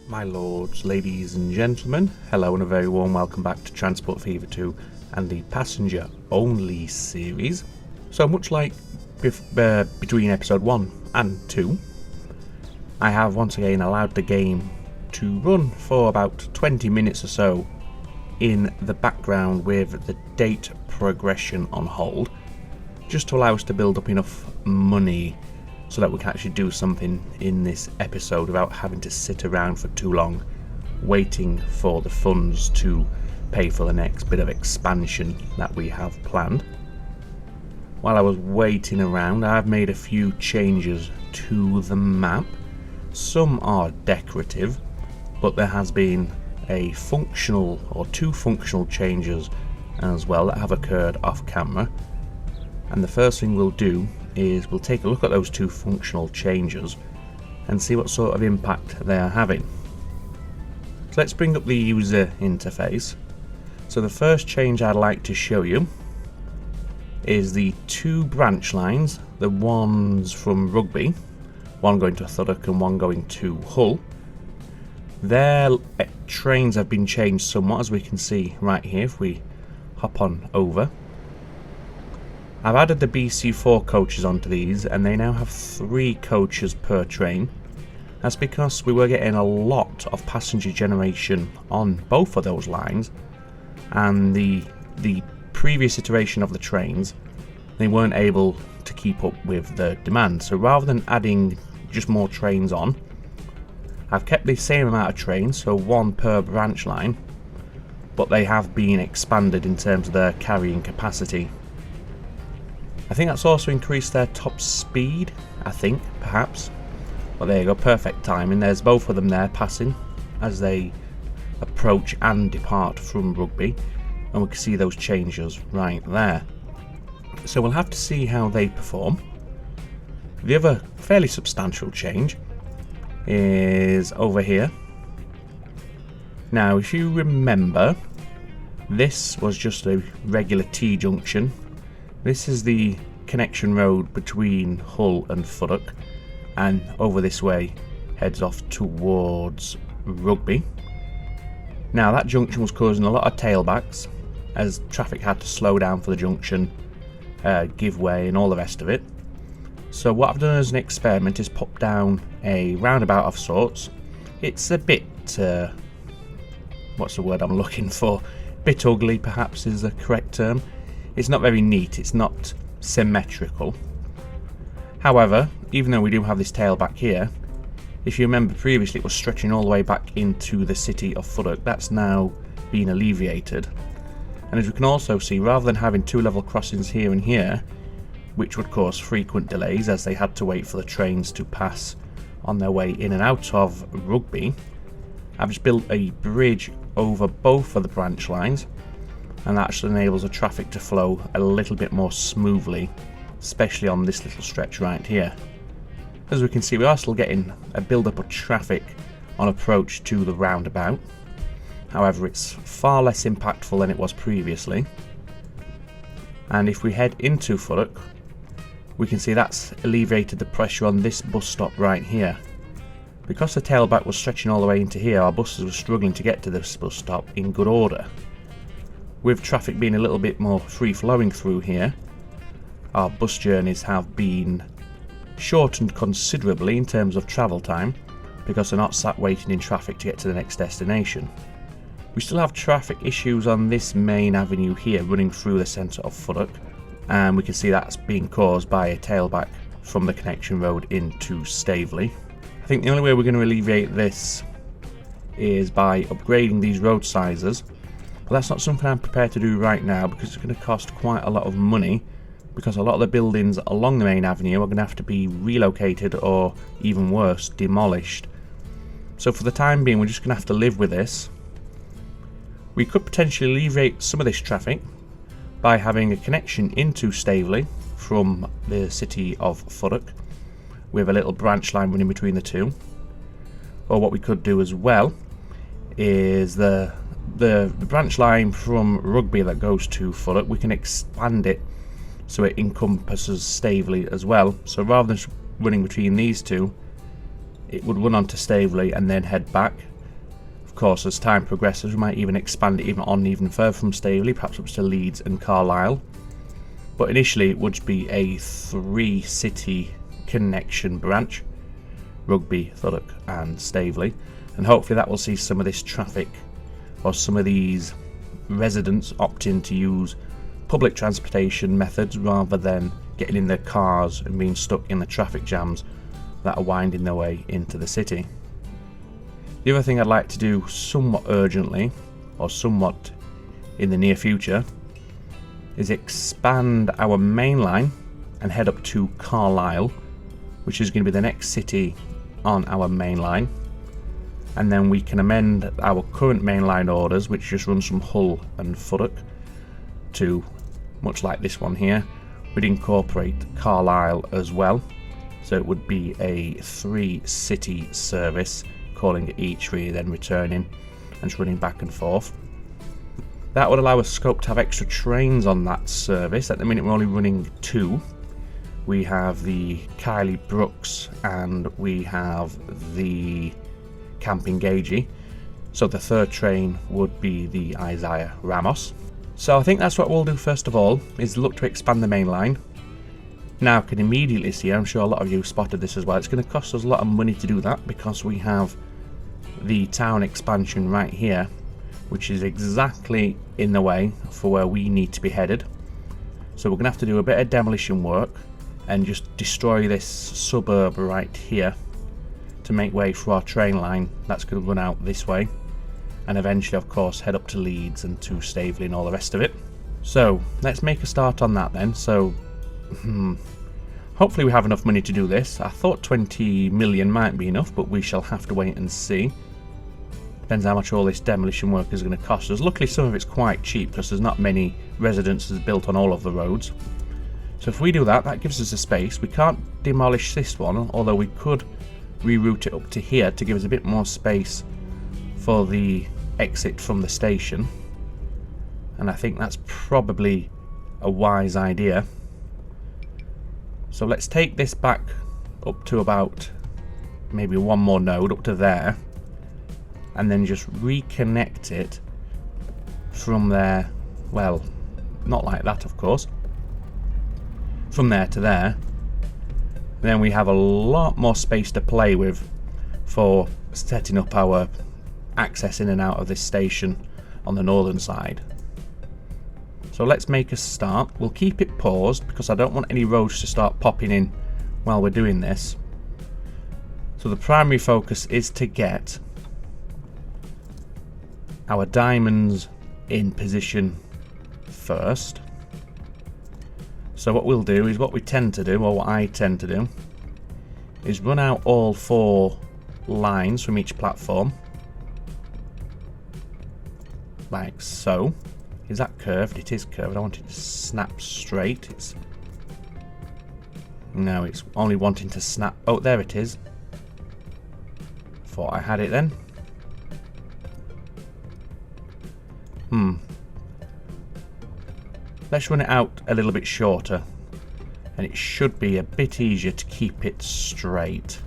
My lords, ladies and gentlemen, hello and a very warm welcome back to Transport Fever 2 and the passenger only series. So much like between episode 1 and 2, I have once again allowed the game to run for about 20 minutes or so in the background with the date progression on hold, just to allow us to build up enough money so that we can actually do something in this episode without having to sit around for too long waiting for the funds to pay for the next bit of expansion that we have planned. While I was waiting around, I've made a few changes to the map. Some are decorative, but there has been a functional or two functional changes as well that have occurred off camera. And the first thing we'll do is we'll take a look at those two functional changes and see what sort of impact they are having. So let's bring up the user interface. So the first change I'd like to show you is the two branch lines, the ones from Rugby, one going to Thurrock and one going to Hull. Their trains have been changed somewhat, as we can see right here if we hop on over. I've added the BC4 coaches onto these, and they now have 3 coaches per train. That's because we were getting a lot of passenger generation on both of those lines, and the previous iteration of the trains, they weren't able to keep up with the demand. So rather than adding just more trains on, I've kept the same amount of trains, so 1 per branch line, but they have been expanded in terms of their carrying capacity. I think that's also increased their top speed, perhaps. But there you go, perfect timing. There's both of them there passing as they approach and depart from Rugby, and we can see those changes right there. So we'll have to see how they perform. The other fairly substantial change is over here. Now, if you remember, this was just a regular T-junction. This is the connection road between Hull and Thurrock, and over this way heads off towards Rugby. Now that junction was causing a lot of tailbacks as traffic had to slow down for the junction, give way and all the rest of it. So what I've done as an experiment is pop down a roundabout of sorts. It's a bit, what's the word I'm looking for? Bit ugly perhaps is the correct term. It's not very neat, it's not symmetrical. However, even though we do have this tailback here, if you remember previously it was stretching all the way back into the city of Thurrock. That's now been alleviated. And as we can also see, rather than having 2 level crossings here and here, which would cause frequent delays as they had to wait for the trains to pass on their way in and out of Rugby, I've just built a bridge over both of the branch lines, and that actually enables the traffic to flow a little bit more smoothly, especially on this little stretch right here. As we can see, we are still getting a build-up of traffic on approach to the roundabout. However, it's far less impactful than it was previously. And if we head into Thurrock, we can see that's alleviated the pressure on this bus stop right here. Because the tailback was stretching all the way into here, our buses were struggling to get to this bus stop in good order. With traffic being a little bit more free-flowing through here, our bus journeys have been shortened considerably in terms of travel time, because they're not sat waiting in traffic to get to the next destination. We still have traffic issues on this main avenue here running through the centre of Thurrock, and we can see that's being caused by a tailback from the connection road into Staveley. I think the only way we're going to alleviate this is by upgrading these road sizes. But that's not something I'm prepared to do right now, because it's going to cost quite a lot of money, because a lot of the buildings along the main avenue are going to have to be relocated or, even worse, demolished. So for the time being, we're just going to have to live with this. We could potentially alleviate some of this traffic by having a connection into Staveley from the city of Thurrock with a little branch line running between the two. Or what we could do as well is the branch line from Rugby that goes to Thurrock, we can expand it so it encompasses Staveley as well. So rather than running between these two, it would run onto Staveley and then head back. course, as time progresses, we might even expand it even further from Staveley, perhaps up to Leeds and Carlisle. But initially it would be a 3-city connection branch: Rugby, Thurrock and Staveley. And hopefully that will see some of this traffic, or some of these residents opting to use public transportation methods rather than getting in their cars and being stuck in the traffic jams that are winding their way into the city. The other thing I'd like to do somewhat urgently, or somewhat in the near future, is expand our main line and head up to Carlisle, which is going to be the next city on our main line. And then we can amend our current mainline orders, which just runs from Hull and Thurrock, to, much like this one here, we'd incorporate Carlisle as well. So it would be a 3-city service, calling at each 3, then returning and just running back and forth. That would allow us scope to have extra trains on that service. At the minute we're only running 2. We have the Kylie Brooks and we have the Campin Gaji. So the third train would be the Isaiah Ramos. So I think that's what we'll do first of all, is look to expand the main line. Now I can immediately see, I'm sure a lot of you spotted this as well, it's going to cost us a lot of money to do that, because we have the town expansion right here, which is exactly in the way for where we need to be headed. So we're going to have to do a bit of demolition work and just destroy this suburb right here to make way for our train line that's going to run out this way, and eventually of course head up to Leeds and to Staveley and all the rest of it. So let's make a start on that then. So hopefully we have enough money to do this. I thought 20 million might be enough, but we shall have to wait and see. Depends how much all this demolition work is going to cost us. Luckily some of it's quite cheap, because there's not many residences built on all of the roads. So if we do that, that gives us a space. We can't demolish this one, although we could reroute it up to here to give us a bit more space for the exit from the station. And I think that's probably a wise idea. So let's take this back up to about maybe one more node up to there, and then just reconnect it from there. Well, not like that of course, from there to there. Then we have a lot more space to play with for setting up our access in and out of this station on the northern side. So let's make a start. We'll keep it paused because I don't want any roads to start popping in while we're doing this. So the primary focus is to get our diamonds in position first. So what we'll do is what we tend to do, or what I tend to do, is run out all 4 lines from each platform. Like so. Is that curved? It is curved. I want it to snap straight. No, it's only wanting to snap. Oh, there it is. Thought I had it then. Let's run it out a little bit shorter, and it should be a bit easier to keep it straight.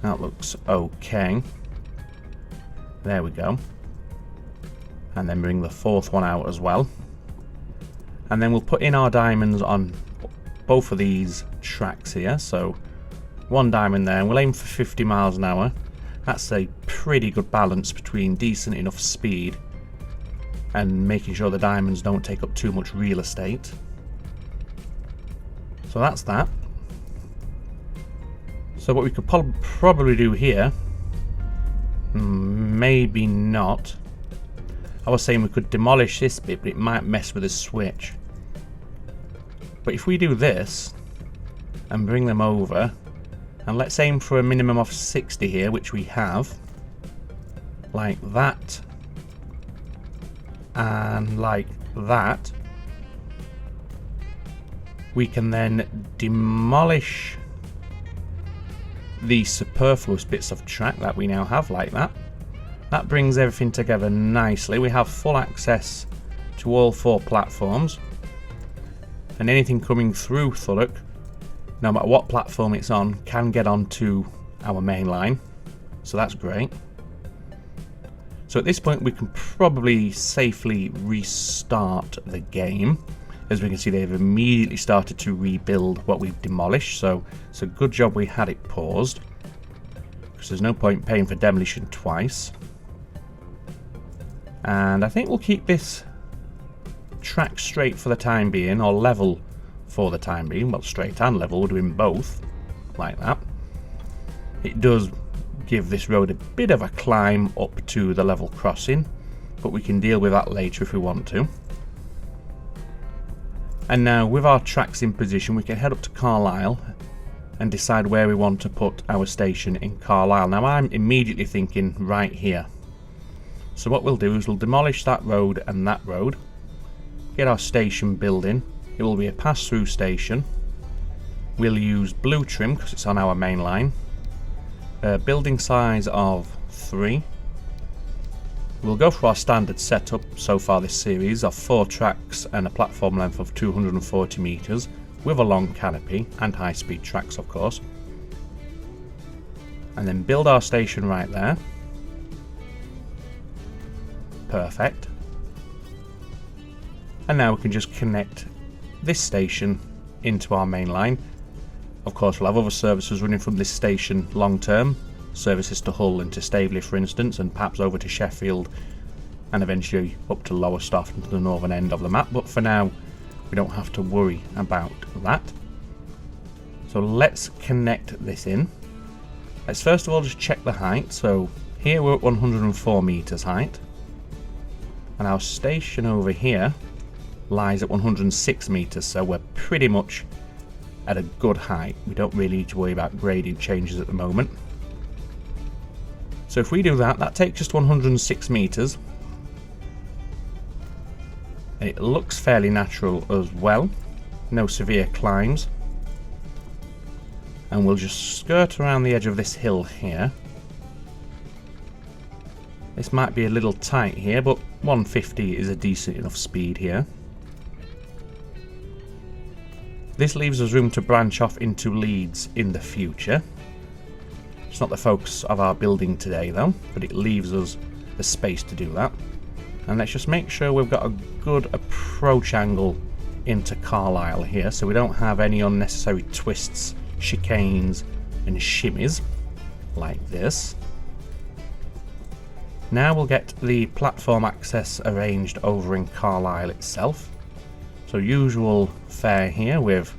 That looks okay. There we go. And then bring the 4th one out as well. And then we'll put in our diamonds on both of these tracks here. So 1 diamond there, and we'll aim for 50 miles an hour. That's a pretty good balance between decent enough speed and making sure the diamonds don't take up too much real estate. So that's that. So what we could probably do here, maybe not. I was saying we could demolish this bit, but it might mess with the switch. But if we do this and bring them over, and let's aim for a minimum of 60 here, which we have, like that, and like that, we can then demolish the superfluous bits of track that we now have, like that. That brings everything together nicely. We have full access to all 4 platforms, and anything coming through Thurrock, no matter what platform it's on, can get onto our main line. So that's great. So at this point we can probably safely restart the game. As we can see, they've immediately started to rebuild what we've demolished, so it's a good job we had it paused, because there's no point paying for demolition twice. And I think we'll keep this track straight for the time being, or level for the time being. Well, straight and level, we're doing both like that. It does give this road a bit of a climb up to the level crossing, but we can deal with that later if we want to. And now with our tracks in position, we can head up to Carlisle and decide where we want to put our station in Carlisle. Now I'm immediately thinking right here. So what we'll do is we'll demolish that road and that road, get our station building. It will be a pass-through station. We'll use blue trim because it's on our main line. Building size of 3. We'll go for our standard setup so far this series of 4 tracks and a platform length of 240 metres with a long canopy and high-speed tracks, of course. And then build our station right there. Perfect. And now we can just connect this station into our main line. Of course, we'll have other services running from this station long term. Services to Hull and to Staveley, for instance, and perhaps over to Sheffield and eventually up to Lowestoft and to the northern end of the map. But for now, we don't have to worry about that. So let's connect this in. Let's first of all just check the height. So here we're at 104 metres height. And our station over here lies at 106 metres, so we're pretty much at a good height. We don't really need to worry about gradient changes at the moment. So if we do that, that takes us to 106 metres. And it looks fairly natural as well. No severe climbs. And we'll just skirt around the edge of this hill here. This might be a little tight here, but 150 is a decent enough speed here. This leaves us room to branch off into leads in the future. It's not the focus of our building today though, but it leaves us the space to do that. And let's just make sure we've got a good approach angle into Carlisle here, so we don't have any unnecessary twists, chicanes and shimmies like this. Now we'll get the platform access arranged over in Carlisle itself. So usual fare here with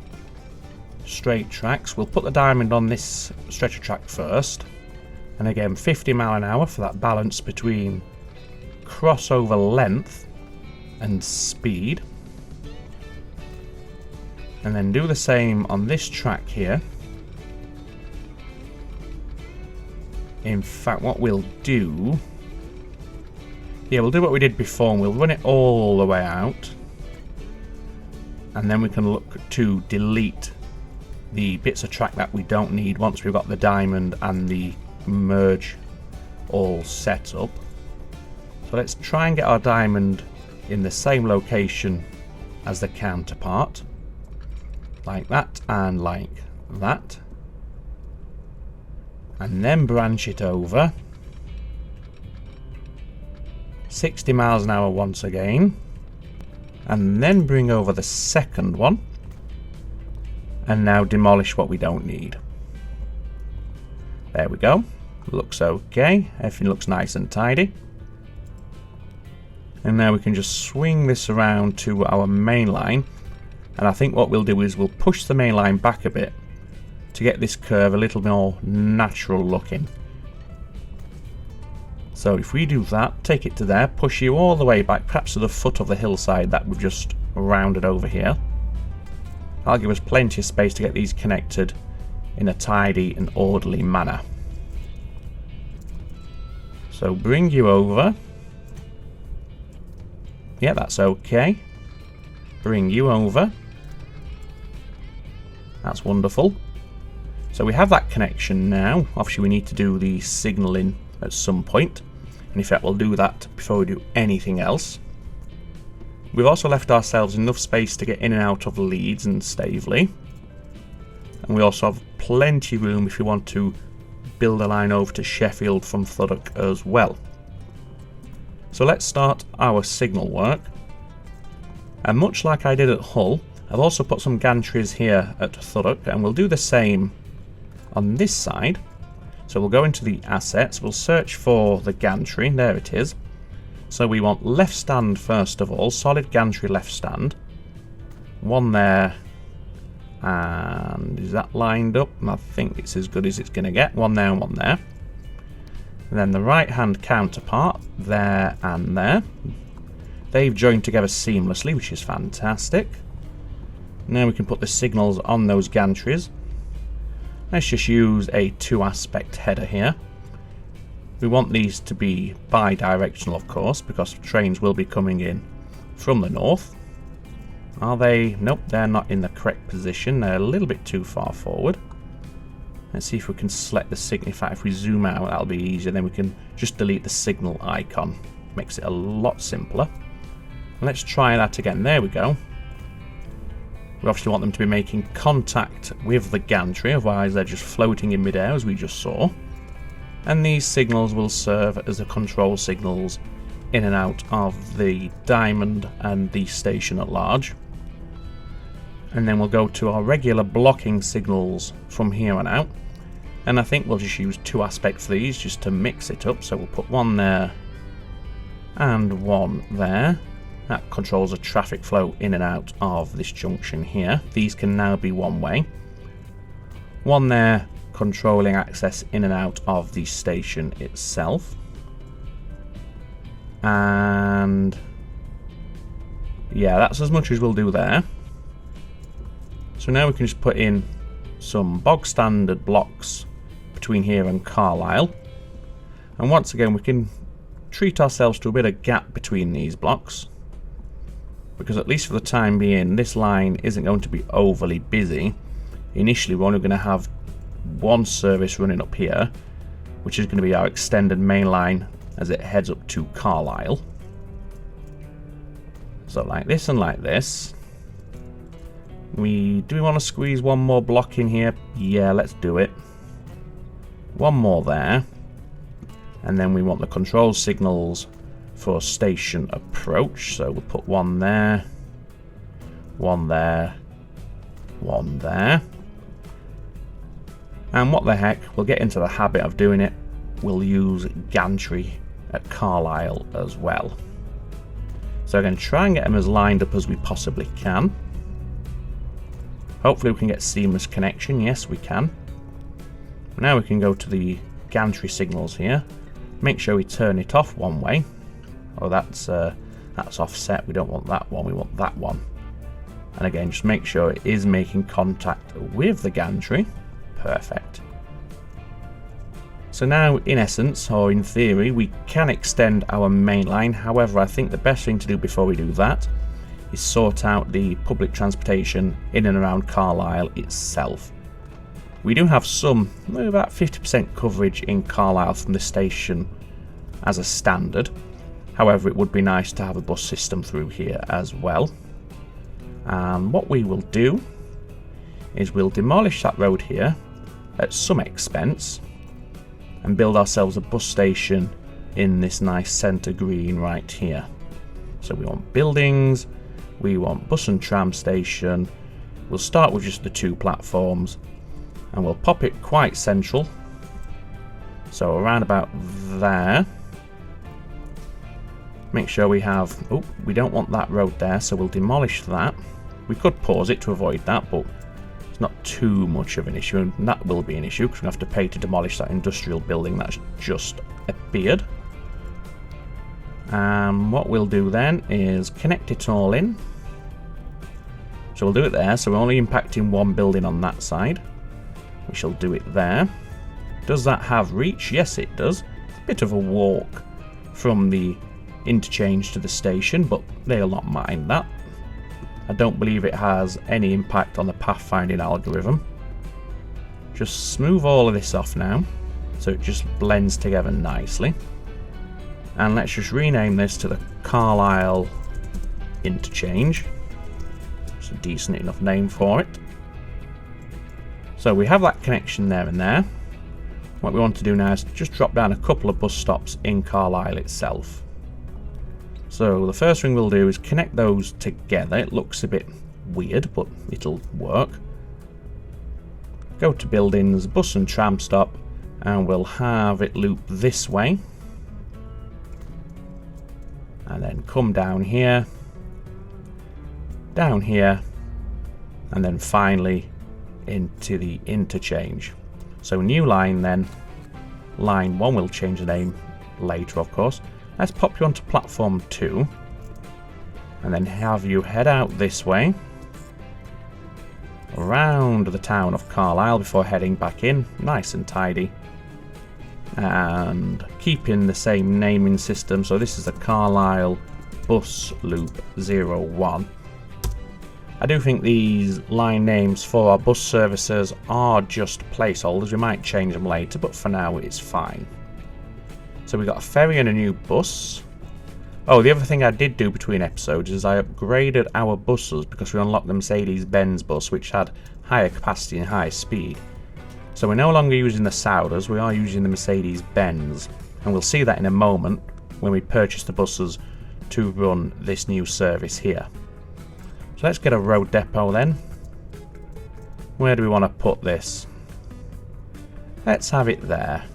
straight tracks. We'll put the diamond on this stretcher track first, and again 50 mile an hour for that balance between crossover length and speed. And then do the same on this track here. In fact, what we'll do, we'll do what we did before, and we'll run it all the way out, and then we can look to delete the bits of track that we don't need once we've got the diamond and the merge all set up. So let's try and get our diamond in the same location as the counterpart, like that and like that, and then branch it over 60 miles an hour once again, and then bring over the second one, and now demolish what we don't need. There we go. Looks okay. Everything looks nice and tidy. And now we can just swing this around to our main line, and I think what we'll do is we'll push the main line back a bit to get this curve a little more natural looking. So if we do that, take it to there, push you all the way back, perhaps to the foot of the hillside that we've just rounded over here. That'll give us plenty of space to get these connected in a tidy and orderly manner. So bring you over. Yeah, that's okay. Bring you over. That's wonderful. So we have that connection now. Obviously we need to do the signalling at some point, and in fact we'll do that before we do anything else. We've also left ourselves enough space to get in and out of Leeds and Staveley, and we also have plenty of room if you want to build a line over to Sheffield from Thurrock as well. So let's start our signal work. And much like I did at Hull, I've also put some gantries here at Thurrock, and we'll do the same on this side. So we'll go into the assets, we'll search for the gantry, there it is. So we want left stand first of all, solid gantry left stand. One there, and is that lined up? I think it's as good as it's going to get. One there and one there. And then the right hand counterpart, there and there. They've joined together seamlessly, which is fantastic. Now we can put the signals on those gantries. Let's just use a 2-aspect header here. We want these to be bi-directional, of course, because trains will be coming in from the north. Are they? Nope, they're not in the correct position. They're a little bit too far forward. Let's see if we can select the signal. In fact, if we zoom out, that'll be easier. Then we can just delete the signal icon. Makes it a lot simpler. Let's try that again. There we go. We obviously want them to be making contact with the gantry, otherwise they're just floating in midair, as we just saw. And these signals will serve as the control signals in and out of the diamond and the station at large. And then we'll go to our regular blocking signals from here on out. And I think we'll just use 2-aspect for these just to mix it up. So we'll put one there and one there. That controls the traffic flow in and out of this junction here. These can now be one way. One there controlling access in and out of the station itself. And yeah, that's as much as we'll do there. So now we can just put in some bog standard blocks between here and Carlisle. And once again, we can treat ourselves to a bit of gap between these blocks, because at least for the time being, this line isn't going to be overly busy. Initially, we're only going to have one service running up here, which is going to be our extended main line as it heads up to Carlisle. So like this and like this. Do we want to squeeze one more block in here? Yeah, let's do it. One more there. And then we want the control signals for station approach. So we'll put one there, one there, one there. And what the heck, we'll get into the habit of doing it. We'll use gantry at Carlisle as well. So again, try and get them as lined up as we possibly can. Hopefully we can get seamless connection. Yes, we can. Now we can go to the gantry signals here. Make sure we turn it off one way. Oh, that's offset. We don't want that one. We want that one. And again, just make sure it is making contact with the gantry. Perfect. So now, in essence, or in theory, we can extend our main line. However, I think the best thing to do before we do that is sort out the public transportation in and around Carlisle itself. We do have some, about 50% coverage in Carlisle from the station as a standard. However, it would be nice to have a bus system through here as well. And what we will do is we'll demolish that road here at some expense and build ourselves a bus station in this nice centre green right here. So we want buildings, we want bus and tram station. We'll start with just the 2 platforms and we'll pop it quite central. So around about there. Make sure we have, oh, we don't want that road there, so we'll demolish that. We could pause it to avoid that, but it's not too much of an issue, and that will be an issue because we have to pay to demolish that industrial building that's just appeared. And what we'll do then is connect it all in. So we'll do it there, so we're only impacting one building on that side. We shall do it there. Does that have reach? Yes, it does. It's a bit of a walk from the interchange to the station, but they'll not mind that. I don't believe it has any impact on the pathfinding algorithm. Just smooth all of this off now, so it just blends together nicely. And let's just rename this to the Carlisle interchange. It's a decent enough name for it. So we have that connection there and there. What we want to do now is just drop down a couple of bus stops in Carlisle itself. So the first thing we'll do is connect those together. It looks a bit weird, but it'll work. Go to buildings, bus and tram stop, and we'll have it loop this way. And then come down here, and then finally into the interchange. So new line then, line 1 will change the name later of course. Let's pop you onto platform 2 and then have you head out this way around the town of Carlisle before heading back in, nice and tidy, and keeping the same naming system. So this is the Carlisle bus loop 01. I do think these line names for our bus services are just placeholders. We might change them later, but for now it's fine. So we got a ferry and a new bus. Oh, the other thing I did do between episodes is I upgraded our buses because we unlocked the Mercedes-Benz bus, which had higher capacity and higher speed. So we're no longer using the Souders, we are using the Mercedes-Benz. And we'll see that in a moment when we purchase the buses to run this new service here. So let's get a road depot then. Where do we want to put this? Let's have it there.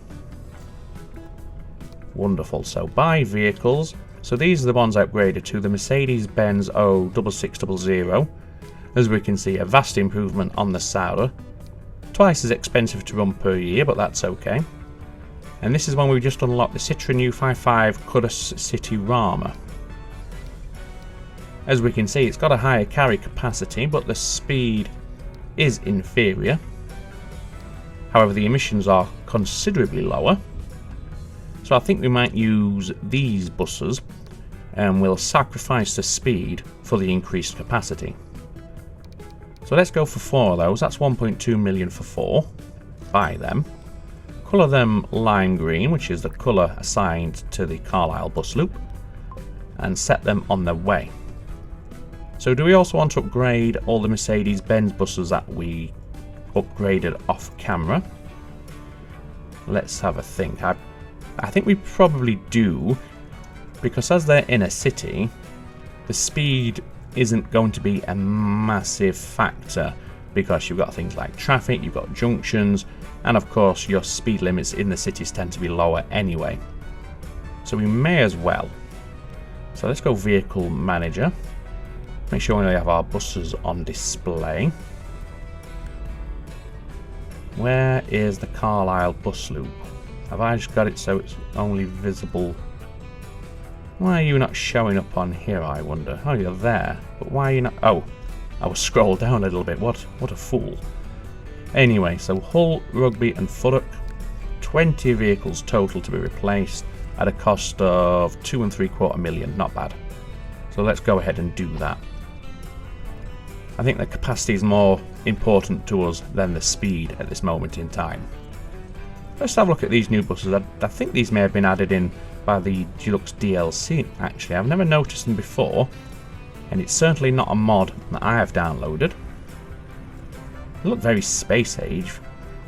Wonderful. So buy vehicles. So these are the ones I upgraded to, the Mercedes-Benz 06600. As we can see, a vast improvement on the Souder. Twice as expensive to run per year, but that's okay. And this is when we just unlocked the Citroen U55 Cudus City Rama. As we can see, it's got a higher carry capacity, but the speed is inferior. However, the emissions are considerably lower. So I think we might use these buses and we'll sacrifice the speed for the increased capacity. So let's go for 4 of those. That's 1.2 million for 4. Buy them. Colour them lime green, which is the colour assigned to the Carlisle bus loop, and set them on their way. So do we also want to upgrade all the Mercedes-Benz buses that we upgraded off camera? Let's have a think. I think we probably do, because as they're in a city, the speed isn't going to be a massive factor, because you've got things like traffic, you've got junctions, and of course your speed limits in the cities tend to be lower anyway. So we may as well. So let's go vehicle manager. Make sure we have our buses on display. Where is the Carlisle bus loop? Have I just got it so it's only visible? Why are you not showing up on here, I wonder? Oh, you're there. But why are you not... Oh, I was scrolled down a little bit. What a fool. Anyway, so Hull, Rugby and Thurrock. 20 vehicles total to be replaced at a cost of 2.75 million. Not bad. So let's go ahead and do that. I think the capacity is more important to us than the speed at this moment in time. Let's have a look at these new buses. I think these may have been added in by the Deluxe DLC, actually. I've never noticed them before, and it's certainly not a mod that I have downloaded. They look very space age.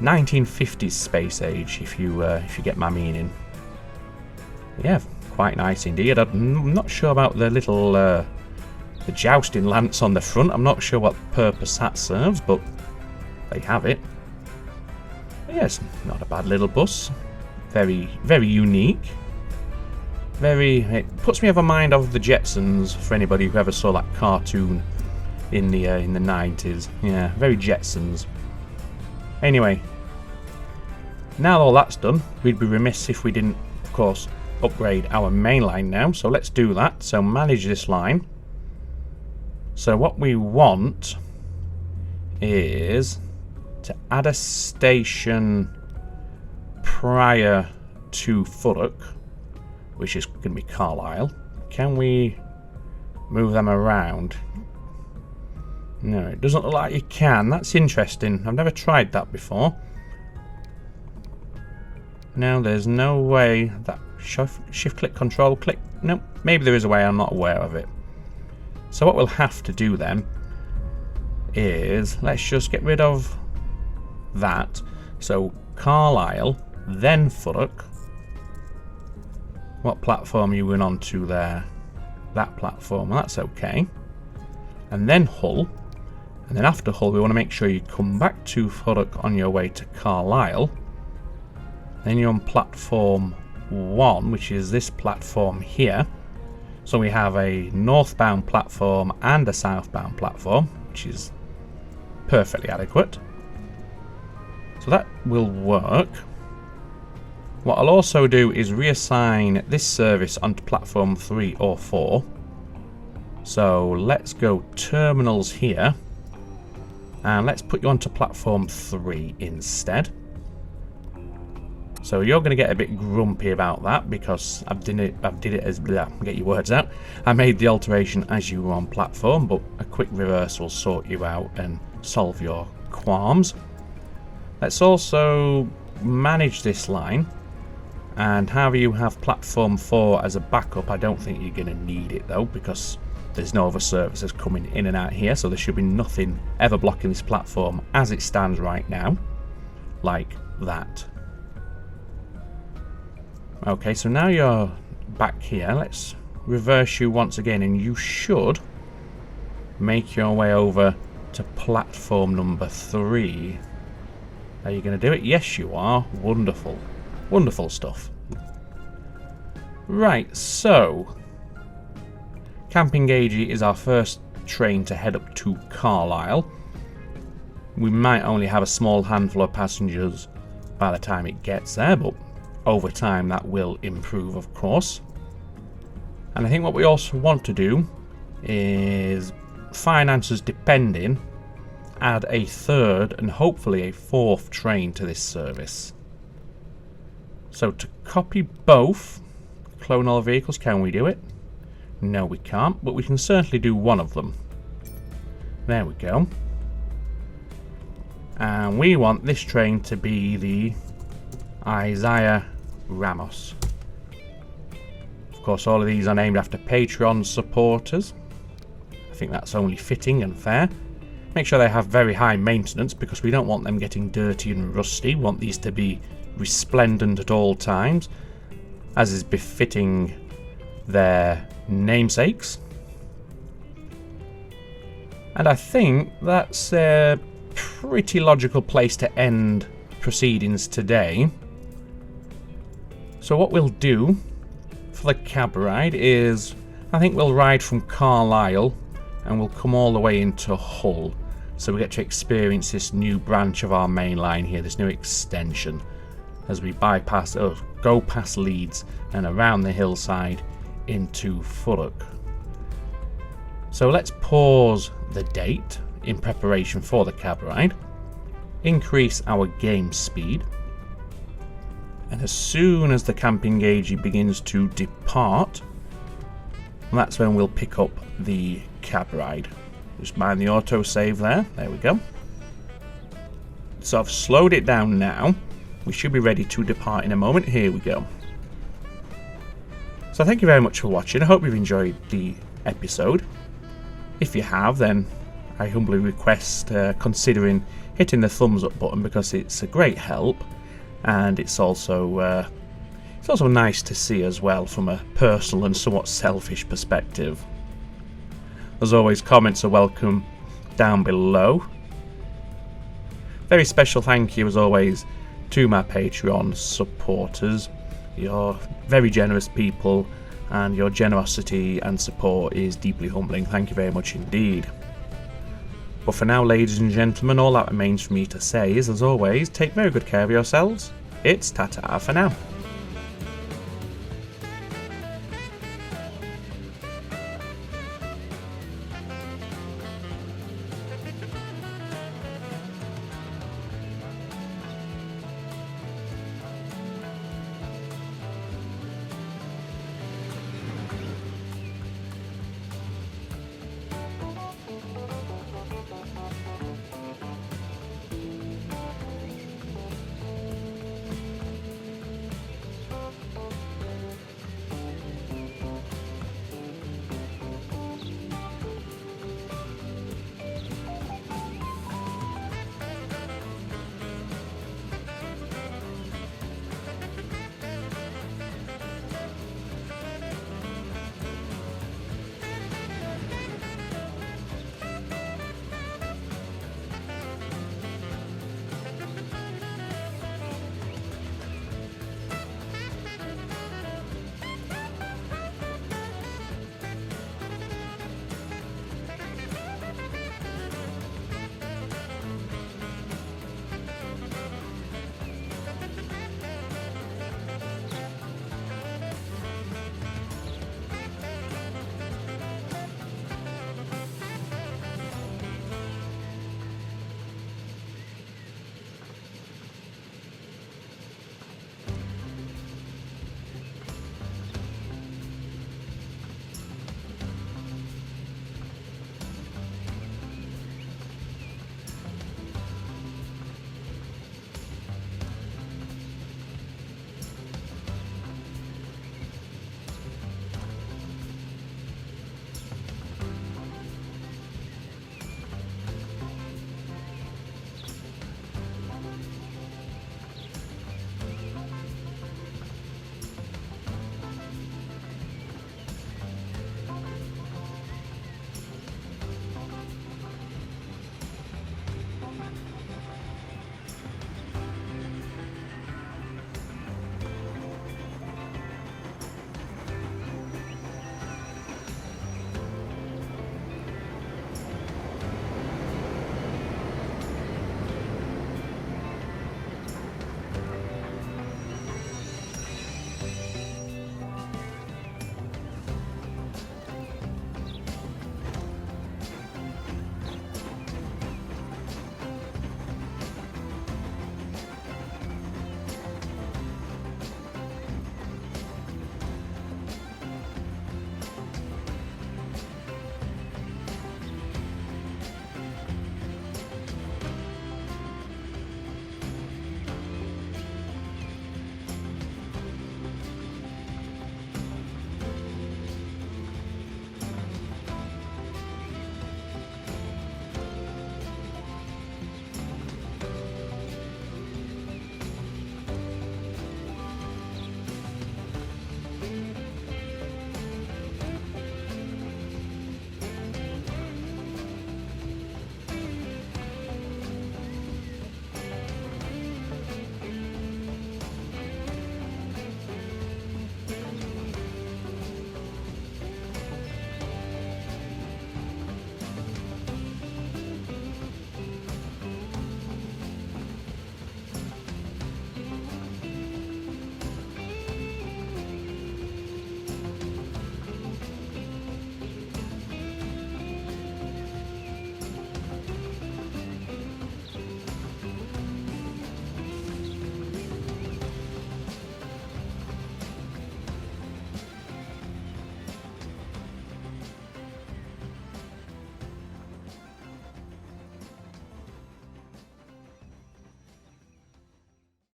1950s space age, if you get my meaning. Yeah, quite nice indeed. I'm not sure about the little the jousting lance on the front. I'm not sure what purpose that serves, but they have it. Yes, not a bad little bus. Very, very unique. It puts me of a mind of the Jetsons, for anybody who ever saw that cartoon in the 90s. Yeah, very Jetsons. Anyway, now all that's done, we'd be remiss if we didn't, of course, upgrade our main line now. So let's do that. So manage this line. So what we want is to add a station prior to Thurrock, which is going to be Carlisle. Can we move them around? No, it doesn't look like you can. That's interesting. I've never tried that before. No, there's no way that shift click, control click. No, maybe there is a way, I'm not aware of it. So what we'll have to do then is let's just get rid of that. So Carlisle, then Thurrock. What platform are you going on to there? that platform. Well, that's okay. And then Hull. And then after Hull, we want to make sure you come back to Thurrock on your way to Carlisle. Then you're on platform 1, which is this platform here. So we have a northbound platform and a southbound platform, which is perfectly adequate. So that will work. What I'll also do is reassign this service onto platform 3 or 4. So let's go terminals here. And let's put you onto platform 3 instead. So you're going to get a bit grumpy about that because I did it as get your words out. I made the alteration as you were on platform, but a quick reverse will sort you out and solve your qualms. Let's also manage this line, and have you have platform 4 as a backup. I don't think you're going to need it though, because there's no other services coming in and out here, so there should be nothing ever blocking this platform as it stands right now, like that. Okay, so now you're back here. Let's reverse you once again, and you should make your way over to platform number 3. Are you going to do it? Yes, you are. Wonderful. Wonderful stuff. Right, so Campin Gaji is our first train to head up to Carlisle. We might only have a small handful of passengers by the time it gets there, but over time that will improve, of course. And I think what we also want to do is, finances depending, add a 3rd and hopefully a 4th train to this service. So to copy both, clone all vehicles, can we do it? No, we can't, but we can certainly do one of them. There we go. And we want this train to be the Isaiah Ramos. Of course, all of these are named after Patreon supporters. I think that's only fitting and fair. Make sure they have very high maintenance because we don't want them getting dirty and rusty. We want these to be resplendent at all times, as is befitting their namesakes. And I think that's a pretty logical place to end proceedings today. So what we'll do for the cab ride is, I think we'll ride from Carlisle and we'll come all the way into Hull, so we get to experience this new branch of our main line here, this new extension, as we bypass, go past Leeds and around the hillside into Thurrock. So let's pause the date in preparation for the cab ride, increase our game speed, and as soon as the Campin Gaji begins to depart, that's when we'll pick up the cab ride. Just mind the autosave there we go. So I've slowed it down now. We should be ready to depart in a moment. Here we go. So thank you very much for watching. I hope you've enjoyed the episode. If you have, then I humbly request considering hitting the thumbs up button, because it's a great help, and it's also nice to see as well from a personal and somewhat selfish perspective. As always, comments are welcome down below. Very special thank you as always to my Patreon supporters. You're very generous people, and your generosity and support is deeply humbling. Thank you very much indeed. But for now, ladies and gentlemen, all that remains for me to say is, as always, take very good care of yourselves. It's ta-ta for now.